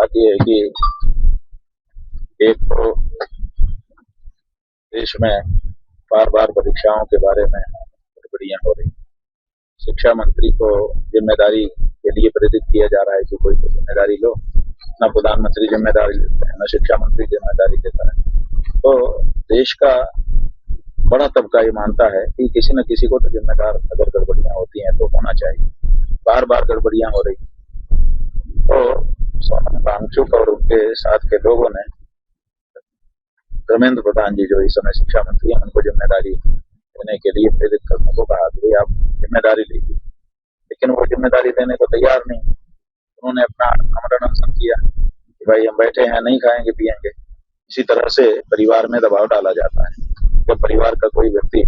बात यह है कि एक तो देश में बार बार परीक्षाओं के बारे में गड़बड़ियां हो रही। शिक्षा मंत्री को जिम्मेदारी के लिए प्रेरित किया जा रहा है कि कोई तो जिम्मेदारी लो, न प्रधानमंत्री जिम्मेदारी लेते हैं, न शिक्षा मंत्री जिम्मेदारी लेता है। तो देश का बड़ा तबका ये मानता है कि किसी न किसी को तो जिम्मेदार अगर गड़बड़ियां होती हैं तो होना चाहिए। बार बार गड़बड़ियां हो रही, तो सोनम वांगचुक और उनके साथ के लोगों ने धर्मेंद्र प्रधान जी जो इस समय शिक्षा मंत्री हैं उनको जिम्मेदारी देने के लिए प्रेरित करने को कहा कि आप जिम्मेदारी लीजिए, लेकिन वो जिम्मेदारी देने को तैयार नहीं। उन्होंने अपना आमरण अनशन किया कि भाई हम बैठे हैं, नहीं खाएंगे पिएंगे। इसी तरह से परिवार में दबाव डाला जाता है। जब परिवार का कोई व्यक्ति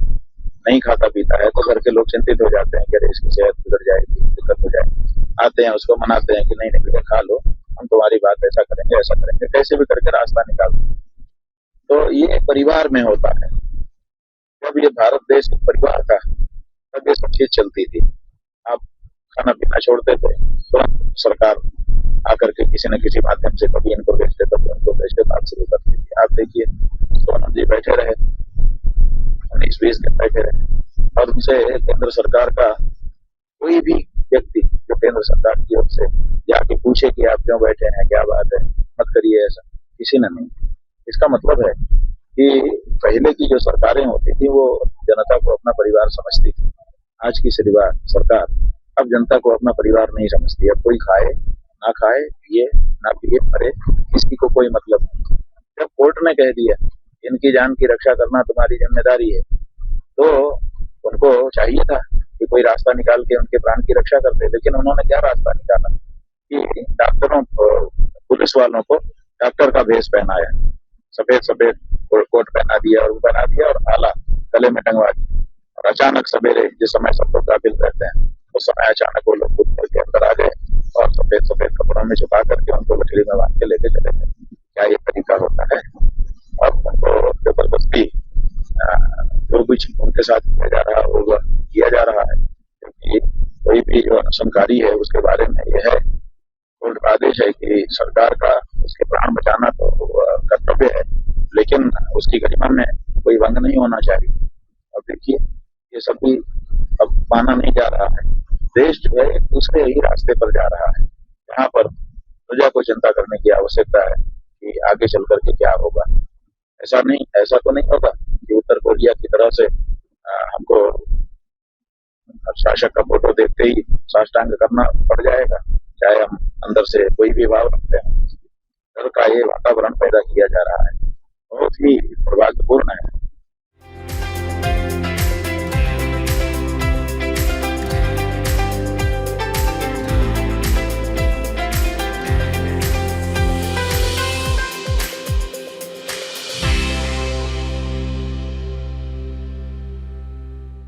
नहीं खाता पीता है तो घर के लोग चिंतित हो जाते हैं कि अरे इसकी सेहत बिगड़ जाएगी, दिक्कत हो जाएगी। आते हैं, उसको मनाते हैं कि नहीं नहीं खा लो, हम तुम्हारी बात ऐसा करेंगे, कैसे भी करके रास्ता निकालते हैं। तो ये परिवार में होता है। जब ये भारत देश एक परिवार था तब ये सब चीज चलती थी। आप खाना पीना छोड़ते थे, तुरंत सरकार आकर के किसी न किसी माध्यम से कभी इनको भेजते, कभी उनको भेजते, बात शुरू करती थी। आप देखिए सोनम जी बैठे रहे 19-20 दिन बैठे रहे और उनसे केंद्र सरकार का कोई भी व्यक्ति जो केंद्र सरकार की ओर से जाके पूछे कि आप क्यों बैठे हैं, क्या बात है, मत करिए ऐसा, किसी ने नहीं। इसका मतलब है कि पहले की जो सरकारें होती थी वो जनता को अपना परिवार समझती थी। आज की सरकार अब जनता को अपना परिवार नहीं समझती। अब कोई खाए ना खाए, पिए ना पिए, मरे, किसी को कोई मतलब नहीं। जब कोर्ट ने कह दिया इनकी जान की रक्षा करना तुम्हारी जिम्मेदारी है, तो उनको चाहिए था कि कोई रास्ता निकाल के उनके प्राण की रक्षा करते, लेकिन उन्होंने क्या रास्ता निकाला कि डॉक्टरों को, पुलिस वालों को डॉक्टर का भेष पहनाया, सफेद कोट पहना दिया और आला गले में टंगवा दिया। और अचानक सवेरे जिस समय सब लोग काबिल रहते हैं उस समय अचानक वो लोग कूद करके अंदर आ गए और सफेद कपड़ों में छुपा करके उनको गठरी में बांध के लेके चले गए। क्या ये तरीका होता है? और उनको जबरदस्ती जो कुछ उनके साथ किया जा रहा होगा किया जा रहा है, क्योंकि कोई भी जो अनशनकारी है उसके बारे में यह है कोर्ट आदेश है कि सरकार का उसके प्राण बचाना तो कर्तव्य है, लेकिन उसकी गरिमा में कोई भंग नहीं होना चाहिए। अब देखिए ये सब भी अब माना नहीं जा रहा है। देश जो है एक दूसरे ही रास्ते पर जा रहा है, जहाँ पर प्रजा को चिंता करने की आवश्यकता है कि आगे चल करके क्या होगा। ऐसा तो नहीं होगा कि उत्तर कोरिया की तरह से हमको शासक का फोटो देखते ही साष्टांग करना पड़ जाएगा, चाहे हम अंदर से कोई भी भाव रखते हैं। डर का ये वातावरण पैदा किया जा रहा है, बहुत ही दुर्भाग्यपूर्ण